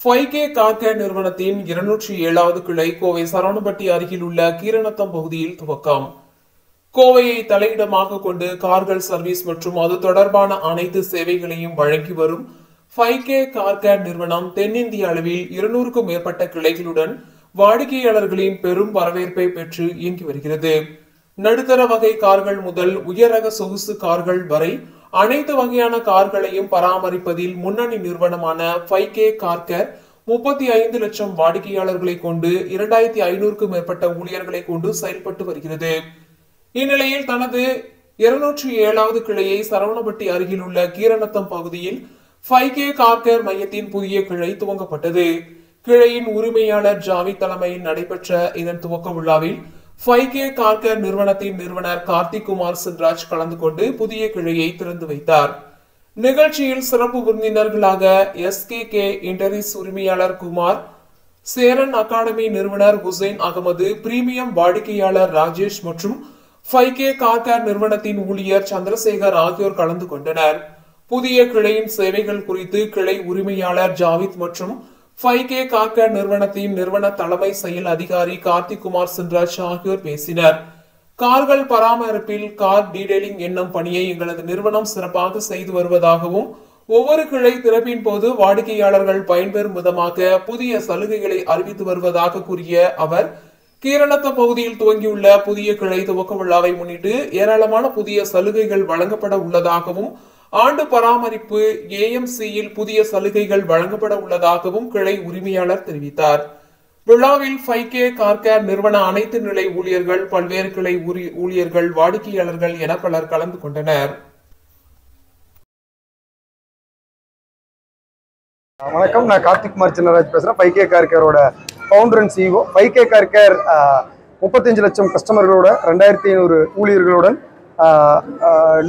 5K car care நிறுவனத்தின் 207வது கிளை கோவை சரவணம்பட்டி அருகில் உள்ள கீரநத்தம் பகுதியில் துவக்கம். கோவையை தலையிடமாக கொண்டு கார்கள் சர்வீஸ் மற்றும் அது தொடர்பான அனைத்து சேவைகளையும் வழங்கி வரும் 5K கார் கேர் நிறுவனம் தென்னிந்திய அளவில் 200க்கும் மேற்பட்ட கிளைகளுடன் வாடிக்கையாளர்களின் பெரும் வரவேற்பை பெற்று இயங்கி வருகிறது. நடுத்தர வகை கார்கள் முதல் உயரக சொகுசு கார்கள் வரை அனைத்து வகையான கார்களையும் பராமரிப்பதில் முன்னணி நிறுவனமான 5K கார் கேர் 35 லட்சம் வாடிக்கையாளர்களை கொண்டு 2500க்கும் மேற்பட்ட ஊழியர்களை கொண்டு செயல்பட்டு வருகிறது. இந்நிலையில் தனது 207வது கிளையை சரவணம்பட்டி அருகில் உள்ள கீரநத்தம் பகுதியில் 5K கார் கேர் மையத்தின் புதிய கிளை துவங்கப்பட்டது. கிளையின் உரிமையாளர் ஜாவித் தலைமையில் நடைபெற்ற இதன் துவக்க விழாவில் 5K கார் கேர் நிறுவனத்தின் நிறுவனர் கார்த்திக் குமார் சின்ராஜ் கலந்து கொண்டு புதிய கிளையை திறந்து வைத்தார். நிகழ்ச்சியில் சிறப்பு விருந்தினர்களாக SKK இன்டரிஸ் உரிமையாளர் குமார், சேரன் அகாடமி நிறுவனர் ஹுசைன் அகமது, பிரீமியம் வாடிக்கையாளர் ராஜேஷ் மற்றும் 5K கார் கேர் நிறுவனத்தின் ஊழியர் சந்திரசேகர் ஆகியோர் கலந்து கொண்டனர். புதிய கிளையின் சேவைகள் குறித்து கிளை உரிமையாளர் ஜாவித் மற்றும் 5K கார் கேர் நிறுவனத்தின் நிறுவன தலைமை செயல் அதிகாரி கார்த்திக் குமார் சின்ராஜ் ஆகியோர் பேசினர். கார்கள் பராமரிப்பில் கார் டீடைலிங் என்னும் பணியை எங்களது நிறுவனம் சிறப்பாக செய்து வருவதாகவும் ஒவ்வொரு கிளை திறப்பின் போது வாடிக்கையாளர்கள் பயன்பெறும் விதமாக புதிய சலுகைகளை அறிவித்து வருவதாக கூறிய அவர், கீரநத்தம் பகுதியில் துவங்கியுள்ள புதிய கிளை துவக்க விழாவை முன்னிட்டு ஏராளமான புதிய சலுகைகள் வழங்கப்பட உள்ளதாகவும் ஆண்டு பராமரிப்பு AMCயில் புதிய சலுகைகள் வழங்கப்பட உள்ளதாகவும் கிளை உரிமையாளர் தெரிவித்தார். விழாவில் 5K கார் கேர் நிறுவன அனைத்து நிலை ஊழியர்கள், பல்வேறு கிளை ஊழியர்கள், வாடிக்கையாளர்கள் என பலர் கலந்து கொண்டனர். வணக்கம், நான் கார்த்திக் குமார் சின்னராஜ் பேசுறேன். 5K கார் கேரோட founder and CEO. 5K car care 35 லட்சம் கஸ்டமர்களோட 2500 ஊழியர்களுடன்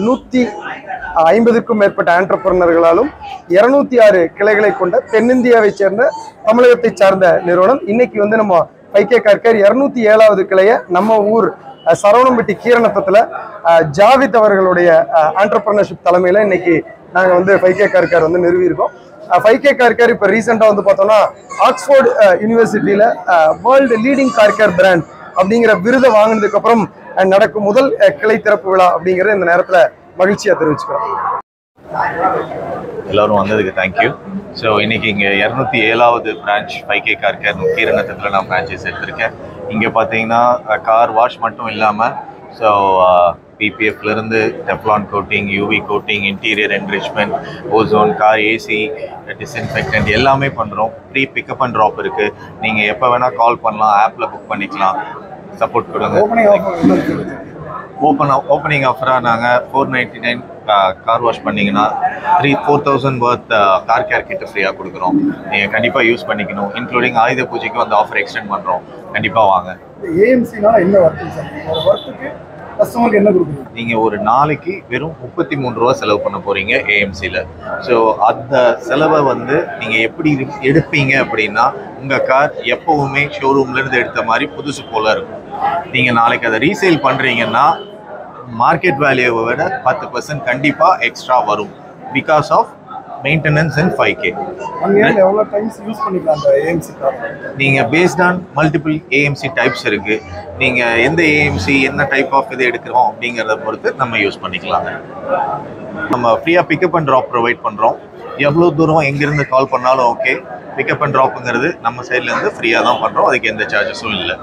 150க்கும் மேற்பட்ட ஆண்டர்பிரனர்களாலும் 206 கிளைகளை கொண்ட தென்னிந்தியாவை சேர்ந்த தமிழகத்தை சார்ந்த நிறுவனம். இன்னைக்கு நம்ம 5K கார் கேர் 207வது கிளையை நம்ம ஊர் சரவணம்பட்டி கீரநத்தத்தில் ஜாவித் அவர்களுடைய ஆண்டர்பிரனர்ஷிப் தலைமையில் இன்னைக்கு நாங்கள் 5K கார் கேர் நிறுவியிருக்கோம். 5K கார் கேர் இப்போ ரீசெண்டாக பார்த்தோம்னா ஆக்ஸ்போர்ட் யூனிவர்சிட்டியில் world leading car care brand அப்படிங்கிற விருதை வாங்கினதுக்கு அப்புறம் நடக்கும் முதல் கிளை திறப்பு விழா அப்படிங்கறது இந்த நேரத்துல மகிழ்ச்சியா தெரிவிச்சுக்கிறோம். எல்லாரும் வந்ததுக்கு தேங்க்யூ. ஸோ இன்னைக்கு இங்கே 207வது பிரான்ச் 5K கார் கேர் கீரநத்தத்தில் நான் பிரான்ச்சஸ் எடுத்திருக்கேன். இங்கே பார்த்தீங்கன்னா கார் வாஷ் மட்டும் இல்லாமல் ஸோ PPFலேருந்து Teflon coating, UV coating, interior enrichment, ozone, car AC disinfectant எல்லாமே பண்ணுறோம். ப்ரீ பிக்கப் அண்ட் ட்ராப் இருக்குது. நீங்கள் எப்போ வேணால் கால் பண்ணலாம், ஆப்பில் புக் பண்ணிக்கலாம். சப்போர்ட் கொடுங்க. ஓப்பனிங் ஆஃபராக நாங்கள் 499 கார் வாஷ் பண்ணிங்கன்னா 4000 வர்த் கார் கேர் கிட்ட ஃப்ரீயாக கொடுக்குறோம். நீங்கள் கண்டிப்பாக யூஸ் பண்ணிக்கணும். இன்க்ளூடிங் ஆயுத பூஜைக்கும் அந்த ஆஃபர் எக்ஸ்டெண்ட் பண்ணுறோம். கண்டிப்பாக வாங்க. நீங்கள் ஒரு நாளைக்கு வெறும் 33 ரூபா செலவு பண்ண போகிறீங்க AMCயில். ஸோ அந்த செலவை நீங்கள் எப்படி எடுப்பீங்க அப்படின்னா, உங்கள் கார் எப்போவுமே ஷோரூம்லேருந்து எடுத்த மாதிரி புதுசு போல் இருக்கும். நீங்கள் நாளைக்கு அதை ரீசேல் பண்ணுறீங்கன்னா மார்க்கெட் வேல்யூவை விட 10% கண்டிப்பாக எக்ஸ்ட்ரா வரும். Because of maintenance and 5K. நீங்கள் based on multiple AMC types இருக்குது. நீங்கள் எந்த AMC என்ன டைப் ஆஃப் இது எடுக்கிறோம் அப்படிங்கிறத பொறுத்து நம்ம யூஸ் பண்ணிக்கலாங்க. நம்ம ஃப்ரீயாக பிக்கப் அண்ட் ட்ராப் ப்ரொவைட் பண்ணுறோம். எவ்வளோ தூரம் எங்கேருந்து கால் பண்ணாலும் ஓகே. பிக்கப் அண்ட் ட்ராப்புங்கிறது நம்ம சைட்லேருந்து ஃப்ரீயாக தான் பண்ணுறோம். அதுக்கு எந்த சார்ஜஸும் இல்லை.